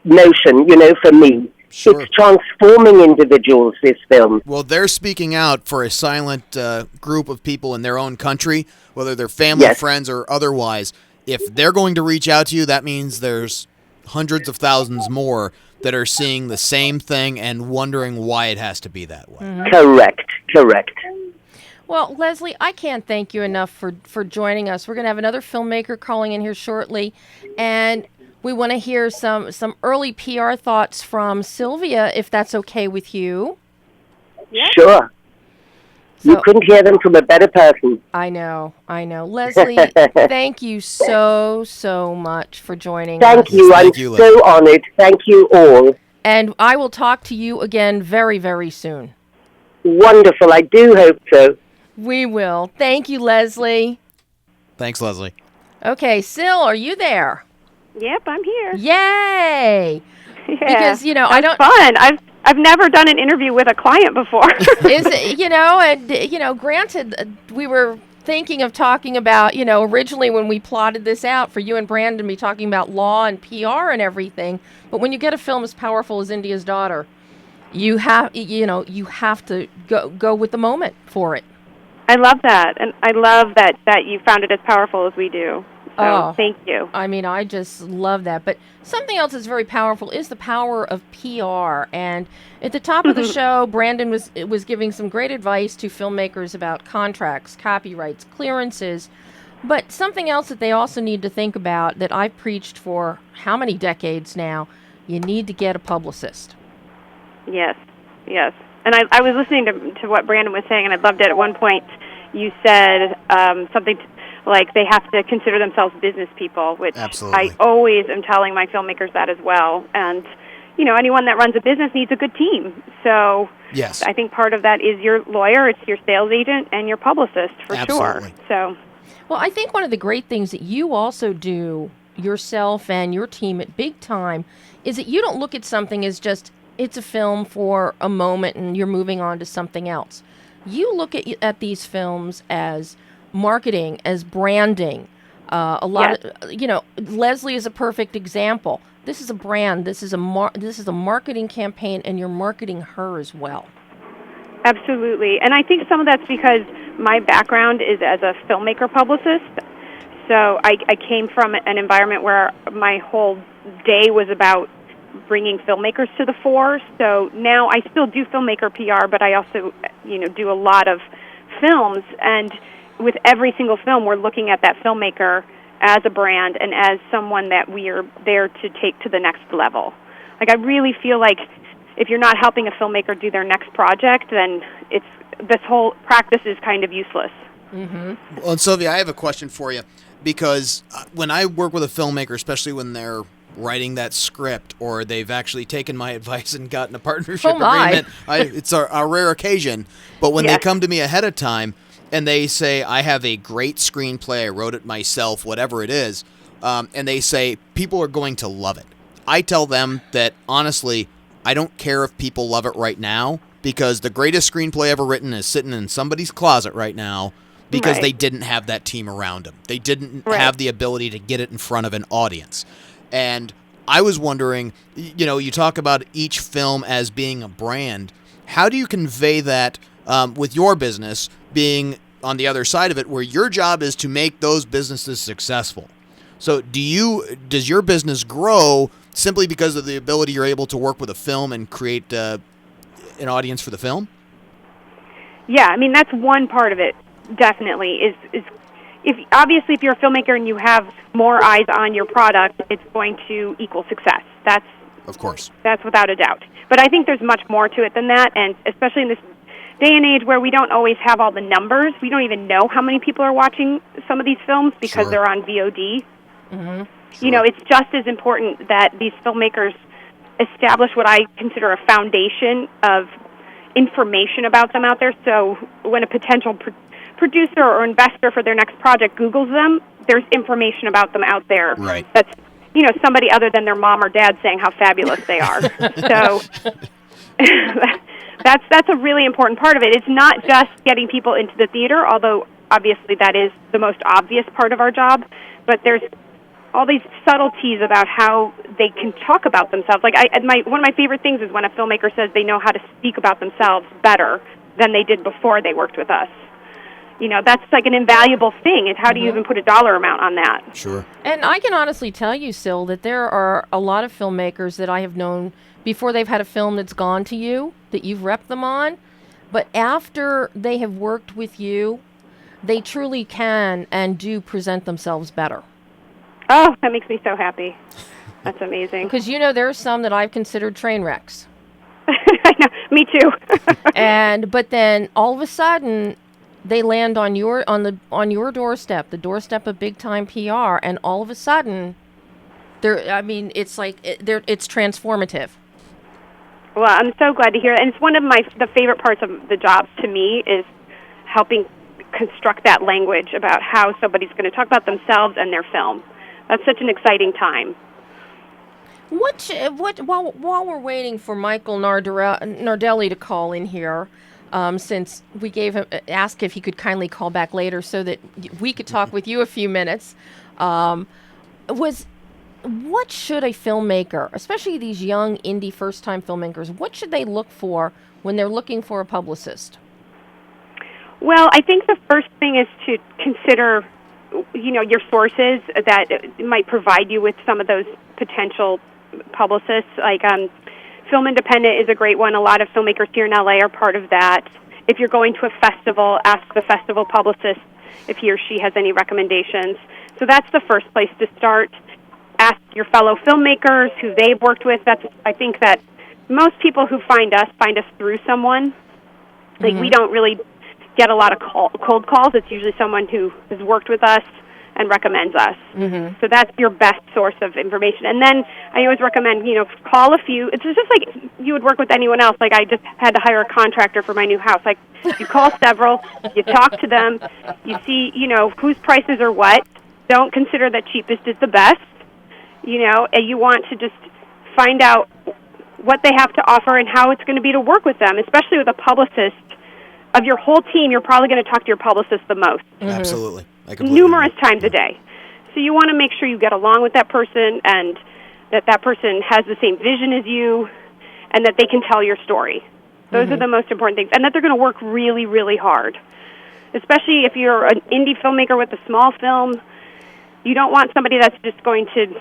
notion, for me. Sure. It's transforming individuals, this film. Well, they're speaking out for a silent group of people in their own country, whether they're family, Yes. friends, or otherwise. If they're going to reach out to you, that means there's hundreds of thousands more that are seeing the same thing and wondering why it has to be that way. Mm-hmm. Correct. Well, Leslie, I can't thank you enough for joining us. We're going to have another filmmaker calling in here shortly, and we want to hear some early PR thoughts from Sylvia, if that's okay with you. Yeah. Sure. So, You couldn't hear them from a better person. I know. Leslie, thank you so much for joining us. Thank you. Thank I'm you, so honored. Thank you all. And I will talk to you again very, very soon. Wonderful. I do hope so. We will. Thank you, Leslie. Thanks, Leslie. Okay, Syl, are you there? Yep, I'm here. Yay! Yeah. Because, I don't... Fun. I've never done an interview with a client before. Is it, granted, we were thinking of talking about, originally when we plotted this out for you and Brandon to be talking about law and PR and everything, but when you get a film as powerful as India's Daughter, you have to go with the moment for it. I love that, and I love that you found it as powerful as we do. So thank you. I mean, I just love that. But something else that's very powerful is the power of PR. And at the top of the show, Brandon was giving some great advice to filmmakers about contracts, copyrights, clearances. But something else that they also need to think about that I've preached for how many decades now, you need to get a publicist. Yes. And I was listening to what Brandon was saying, and I loved it. At one point, you said something like they have to consider themselves business people, which Absolutely. I always am telling my filmmakers that as well. And, anyone that runs a business needs a good team. So Yes. I think part of that is your lawyer, it's your sales agent, and your publicist for Absolutely. sure. So, Well, I think one of the great things that you also do yourself and your team at Big Time is that you don't look at something as just it's a film for a moment and you're moving on to something else. You look at these films as marketing, as branding. A lot of, Leslie is a perfect example. This is a brand. This is a marketing campaign, and you're marketing her as well. absolutely. And I think some of that's because my background is as a filmmaker publicist. So I came from an environment where my whole day was about bringing filmmakers to the fore. So now I still do filmmaker PR, but I also, do a lot of films. And with every single film, we're looking at that filmmaker as a brand and as someone that we are there to take to the next level. Like, I really feel like if you're not helping a filmmaker do their next project, then this whole practice is kind of useless. Mm-hmm. Well, and Sylvia, I have a question for you, because when I work with a filmmaker, especially when they're writing that script or they've actually taken my advice and gotten a partnership agreement, it's a rare occasion, but when they come to me ahead of time, and they say, I have a great screenplay, I wrote it myself, whatever it is, and they say, people are going to love it. I tell them that, honestly, I don't care if people love it right now, because the greatest screenplay ever written is sitting in somebody's closet right now because they didn't have that team around them. They didn't have the ability to get it in front of an audience. And I was wondering, you talk about each film as being a brand. How do you convey that with your business being on the other side of it, where your job is to make those businesses successful? So does your business grow simply because of the ability you're able to work with a film and create an audience for the film? Yeah, I mean, that's one part of it, definitely, is if you're a filmmaker and you have more eyes on your product, it's going to equal success. That's without a doubt. But I think there's much more to it than that, and especially in this day and age where we don't always have all the numbers. We don't even know how many people are watching some of these films because they're on VOD. Mm-hmm. It's just as important that these filmmakers establish what I consider a foundation of information about them out there. So when a potential producer or investor for their next project Googles them, there's information about them out there that's somebody other than their mom or dad saying how fabulous they are. So that's a really important part of it. It's not just getting people into the theater, although obviously that is the most obvious part of our job, but there's all these subtleties about how they can talk about themselves. Like one of my favorite things is when a filmmaker says they know how to speak about themselves better than they did before they worked with us. That's like an invaluable thing. It's how do you even put a dollar amount on that? Sure. And I can honestly tell you, Syl, that there are a lot of filmmakers that I have known before they've had a film that's gone to you, that you've repped them on, but after they have worked with you, they truly can and do present themselves better. Oh, that makes me so happy. That's amazing. Because there are some that I've considered train wrecks. I know, me too. But then all of a sudden they land on your doorstep, the doorstep of big time PR, and all of a sudden it's like it's transformative. Well, I'm so glad to hear that. And it's one of the favorite parts of the job to me is helping construct that language about how somebody's going to talk about themselves and their film. That's such an exciting time. While we're waiting for Michael Nardelli to call in here, since we asked if he could kindly call back later so that we could talk with you a few minutes, what should a filmmaker, especially these young indie first-time filmmakers, what should they look for when they're looking for a publicist? Well, I think the first thing is to consider your sources that might provide you with some of those potential publicists. Like Film Independent is a great one. A lot of filmmakers here in LA are part of that. If you're going to a festival, ask the festival publicist if he or she has any recommendations. So that's the first place to start. Ask your fellow filmmakers who they've worked with. I think that most people who find us through someone. Like we don't really get a lot of cold calls. It's usually someone who has worked with us and recommends us. Mm-hmm. So that's your best source of information. And then I always recommend, call a few. It's just like you would work with anyone else. Like I just had to hire a contractor for my new house. Like you call several, you talk to them, you see, whose prices are what. Don't consider that cheapest is the best, and you want to just find out what they have to offer and how it's going to be to work with them, especially with a publicist. Of your whole team, you're probably going to talk to your publicist the most. Mm-hmm. Absolutely. Numerous times a day. So you want to make sure you get along with that person and that person has the same vision as you and that they can tell your story. Those are the most important things. And that they're going to work really, really hard. Especially if you're an indie filmmaker with a small film, you don't want somebody that's just going to,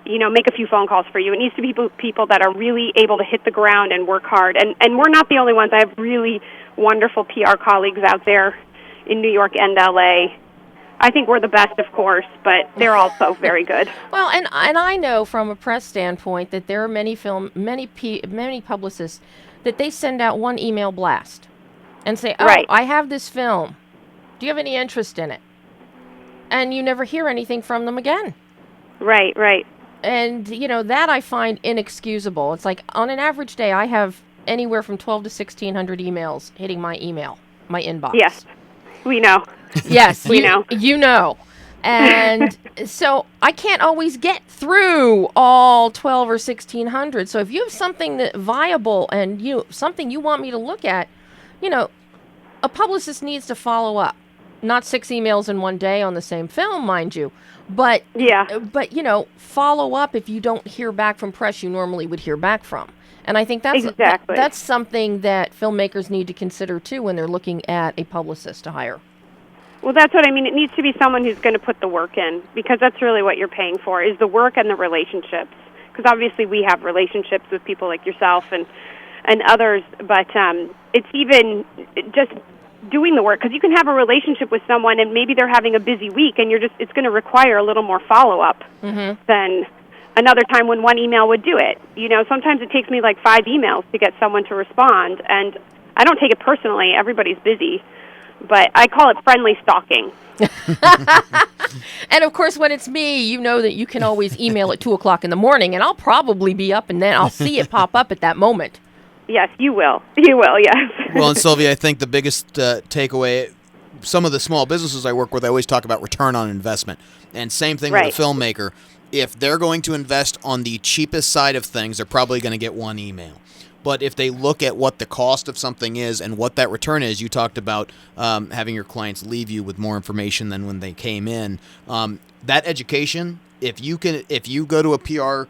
make a few phone calls for you. It needs to be people that are really able to hit the ground and work hard. And we're not the only ones. I have really wonderful PR colleagues out there in New York and LA. I think we're the best, of course, but they're also very good. Well, and I know from a press standpoint that there are many publicists that they send out one email blast and say, I have this film. Do you have any interest in it? And you never hear anything from them again. Right. And, that I find inexcusable. It's like on an average day, I have anywhere from 12 to 1,600 emails hitting my inbox. Yes. We know. Yes, We know. You know. And so I can't always get through all 12 or 1600. So if you have something that viable and something you want me to look at, a publicist needs to follow up. Not 6 emails in one day on the same film, mind you. But follow up if you don't hear back from press you normally would hear back from. And I think that's something that filmmakers need to consider too when they're looking at a publicist to hire. Well, that's what I mean. It needs to be someone who's going to put the work in, because that's really what you're paying for, is the work and the relationships. Because obviously we have relationships with people like yourself and others, but it's even just doing the work, because you can have a relationship with someone and maybe they're having a busy week and it's going to require a little more follow-up than another time when one email would do it. Sometimes it takes me like 5 emails to get someone to respond, and I don't take it personally. Everybody's busy. But I call it friendly stalking. And, of course, when it's me, you know that you can always email at 2 o'clock in the morning, and I'll probably be up, and then I'll see it pop up at that moment. Yes, you will. You will, yes. Well, and Sylvia, I think the biggest takeaway, some of the small businesses I work with, I always talk about return on investment. And same thing with a filmmaker. If they're going to invest on the cheapest side of things, they're probably going to get 1 email. But if they look at what the cost of something is and what that return is, you talked about having your clients leave you with more information than when they came in. That education, if you go to a PR,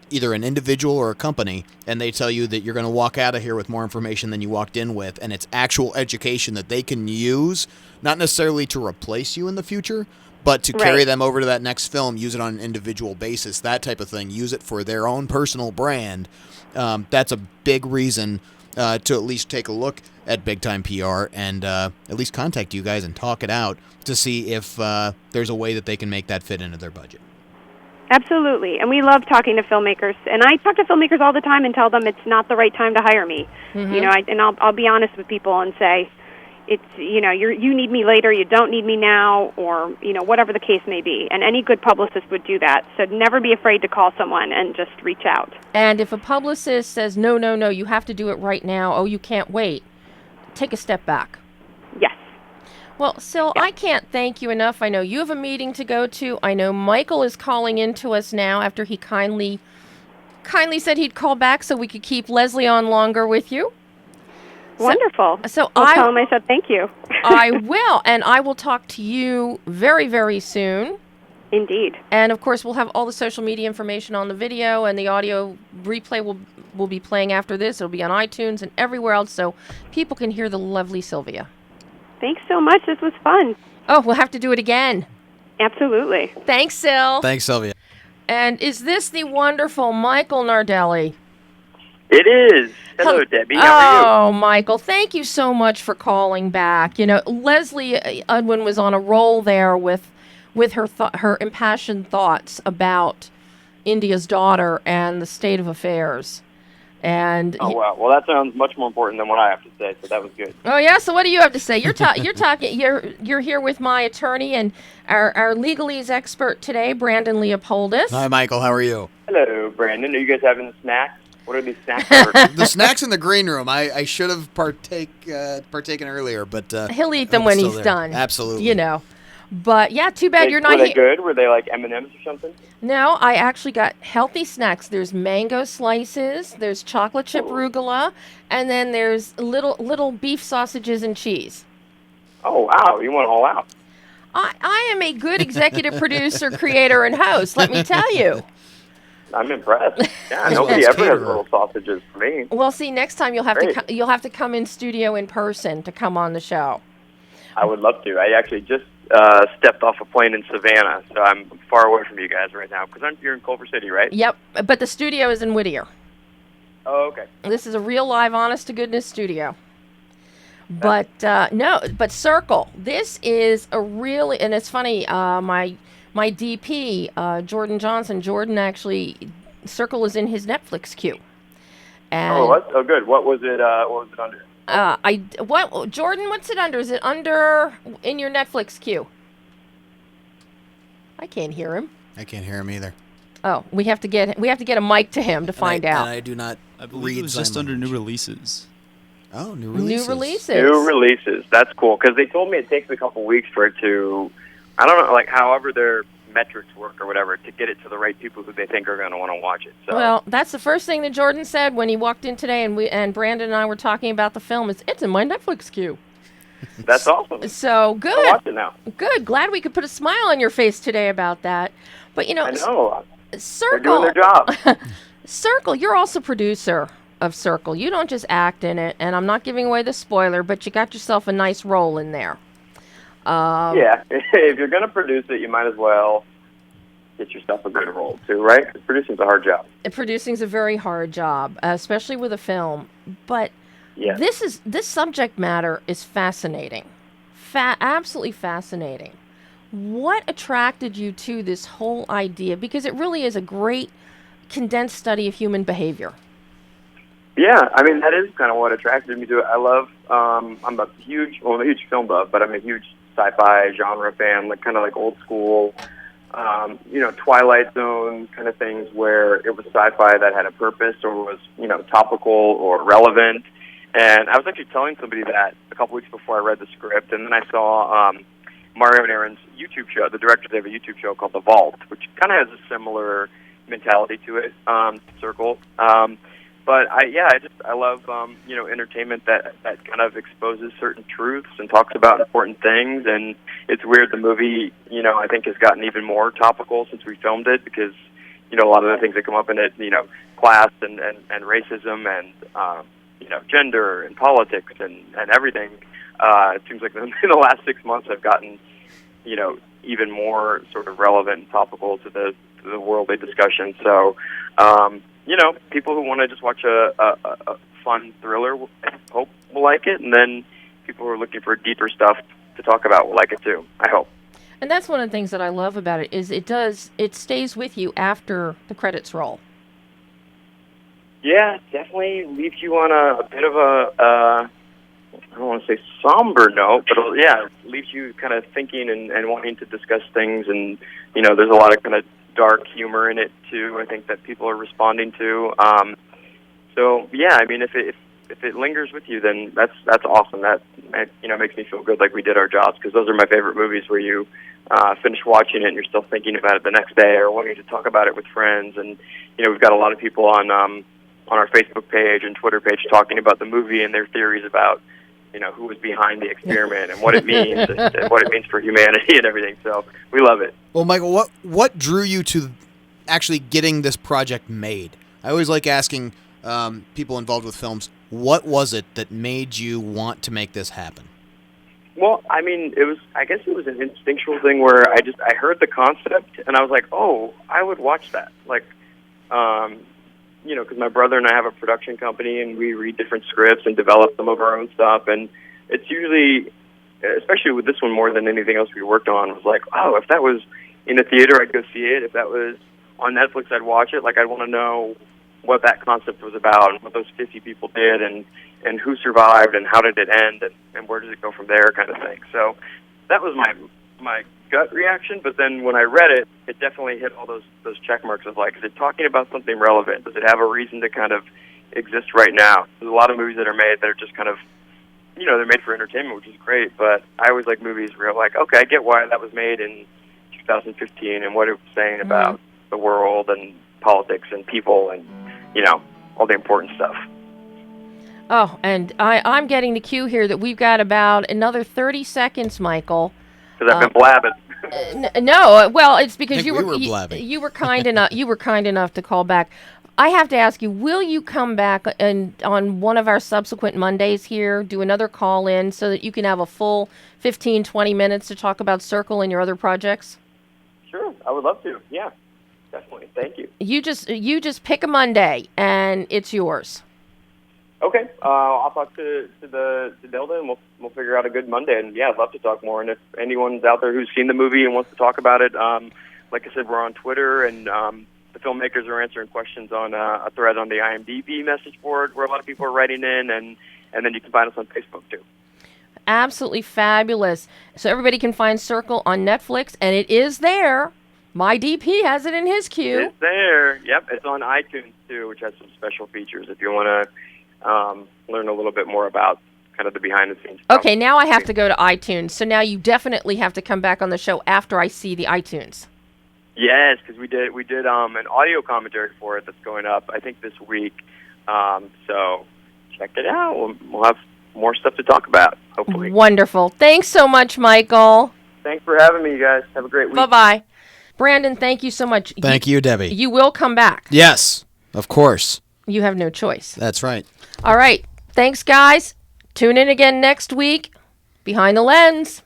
either an individual or a company, and they tell you that you're going to walk out of here with more information than you walked in with, and it's actual education that they can use, not necessarily to replace you in the future, but to carry them over to that next film, use it on an individual basis, that type of thing, use it for their own personal brand. That's a big reason to at least take a look at big time PR and at least contact you guys and talk it out to see if there's a way that they can make that fit into their budget. Absolutely. And we love talking to filmmakers. And I talk to filmmakers all the time and tell them it's not the right time to hire me. I'll be honest with people and say, it's, you need me later, you don't need me now, or, whatever the case may be. And any good publicist would do that. So never be afraid to call someone and just reach out. And if a publicist says, no, you have to do it right now, oh, you can't wait, take a step back. Yes. Well, Syl, I can't thank you enough. I know you have a meeting to go to. I know Michael is calling in to us now after he kindly said he'd call back so we could keep Leslee on longer with you. Wonderful. So I'll tell him I said thank you. I will, and I will talk to you very, very soon. Indeed. And, of course, we'll have all the social media information on the video, and the audio replay will be playing after this. It'll be on iTunes and everywhere else, so people can hear the lovely Sylvia. Thanks so much. This was fun. Oh, we'll have to do it again. Absolutely. Thanks, Syl. Thanks, Sylvia. And is this the wonderful Michael Nardelli? It is. Hello, Debbie. How are you? Oh, Michael, thank you so much for calling back. Leslee Udwin was on a roll there with her impassioned thoughts about India's daughter and the state of affairs. And wow. Well, that sounds much more important than what I have to say, so that was good. Oh yeah. So what do you have to say? You're talking. You're here with my attorney and our legalese expert today, Brandon Leopoldus. Hi, Michael. How are you? Hello, Brandon. Are you guys having snacks? What are these snacks? The snacks in the green room. I should have partaken earlier, but he'll eat them when he's done. Absolutely. But yeah, too bad you're not here. Were they here. good? Were they like M&Ms or something? No, I actually got healthy snacks. There's mango slices, there's chocolate chip arugula, and then there's little beef sausages and cheese. Oh wow, you went all out. I am a good executive producer, creator, and host. Let me tell you. I'm impressed. Yeah, nobody ever has little sausages for me. Well, see, next time you'll have to come in studio in person to come on the show. I would love to. I actually just stepped off a plane in Savannah, so I'm far away from you guys right now, because you're in Culver City, right? Yep, but the studio is in Whittier. Oh, okay. This is a real live, honest-to-goodness studio. But, but Circle, this is a really, and it's funny, my DP, Jordan Johnson, actually, Circle is in his Netflix queue. And what? Oh, good. What was it under? Jordan, what's it under? Is it under in your Netflix queue? I can't hear him. I can't hear him either. Oh, we have to get a mic to him to find out. And I do not I believe it was just under new releases. Oh, new releases. New releases. New releases. That's cool, because they told me it takes a couple weeks for it to, I don't know, like however their metrics work or whatever, to get it to the right people who they think are going to want to watch it. So. Well, that's the first thing that Jordan said when he walked in today, and Brandon and I were talking about the film. It's in my Netflix queue. That's awesome. So good. I'll watch it now. Good. Glad we could put a smile on your face today about that. But I know. Circle. They're doing their job. Circle. You're also producer of Circle. You don't just act in it, and I'm not giving away the spoiler, but you got yourself a nice role in there. Yeah, if you're going to produce it, you might as well get yourself a good role too, right? Because producing's a hard job. Producing's a very hard job, especially with a film. But yeah. this subject matter is fascinating, absolutely fascinating. What attracted you to this whole idea? Because it really is a great condensed study of human behavior. Yeah, I mean, that is kind of what attracted me to it. I love, I'm a huge film buff, but I'm a huge sci-fi genre fan, like kind of like old school, Twilight Zone kind of things where it was sci-fi that had a purpose or was, topical or relevant. And I was actually telling somebody that a couple weeks before I read the script, and then I saw Mario and Aaron's YouTube show. The directors have a YouTube show called The Vault, which kind of has a similar mentality to it, Circle. But I love entertainment that kind of exposes certain truths and talks about important things. And it's weird, the movie I think has gotten even more topical since we filmed it, because a lot of the things that come up in it, class and racism and gender and politics and everything. It seems like in the last 6 months have gotten even more sort of relevant and topical to the worldly discussion. So. People who want to just watch a fun thriller, I hope, will like it, and then people who are looking for deeper stuff to talk about will like it too, I hope. And that's one of the things that I love about it, is it stays with you after the credits roll. Yeah, definitely leaves you on a bit of I don't want to say somber note, but leaves you kind of thinking and wanting to discuss things, and there's a lot of kind of dark humor in it too, I think, that people are responding to. If it lingers with you, then that's awesome. That makes me feel good, like we did our jobs, because those are my favorite movies, where you finish watching it and you're still thinking about it the next day or wanting to talk about it with friends. And we've got a lot of people on our Facebook page and Twitter page talking about the movie and their theories about who was behind the experiment and what it means and what it means for humanity and everything. So we love it. Well, Michael, what drew you to actually getting this project made? I always like asking people involved with films, what was it that made you want to make this happen? Well, I mean, I guess it was an instinctual thing where I heard the concept and I was like, oh, I would watch that. Like, because my brother and I have a production company and we read different scripts and develop some of our own stuff. And it's usually, especially with this one more than anything else we worked on, was like, oh, if that was in a theater, I'd go see it. If that was on Netflix, I'd watch it. Like, I'd want to know what that concept was about and what those 50 people did and who survived and how did it end and where does it go from there, kind of thing. So that was my gut reaction. But then when I read it, it definitely hit all those check marks of, like, is it talking about something relevant? Does it have a reason to kind of exist right now? There's a lot of movies that are made that are just kind of, they're made for entertainment, which is great, but I always like movies where I'm like, okay, I get why that was made in 2015 and what it was saying about the world and politics and people and, all the important stuff. Oh, and I'm getting the cue here that we've got about another 30 seconds, Michael. Because I've been blabbing. No, well, it's because you were kind enough. You were kind enough to call back. I have to ask you: will you come back and on one of our subsequent Mondays here, do another call in so that you can have a full 15, 20 minutes to talk about Circle and your other projects? Sure, I would love to. Yeah, definitely. Thank you. You just pick a Monday and it's yours. Okay, I'll talk to Delta and we'll figure out a good Monday. And yeah, I'd love to talk more. And if anyone's out there who's seen the movie and wants to talk about it, like I said, we're on Twitter and the filmmakers are answering questions on a thread on the IMDb message board where a lot of people are writing in, and then you can find us on Facebook too. Absolutely fabulous. So everybody can find Circle on Netflix, and it is there. My DP has it in his queue. It's there. Yep, it's on iTunes too, which has some special features if you want to learn a little bit more about kind of the behind-the-scenes. Okay, now I have to go to iTunes. So now you definitely have to come back on the show after I see the iTunes. Yes, because we did an audio commentary for it that's going up, I think, this week. So check it out. We'll have more stuff to talk about, hopefully. Wonderful. Thanks so much, Michael. Thanks for having me, you guys. Have a great week. Bye-bye. Brandon, thank you so much. Thank you, Debbie. You will come back. Yes, of course. You have no choice. That's right. All right. Thanks, guys. Tune in again next week. Behind the Lens.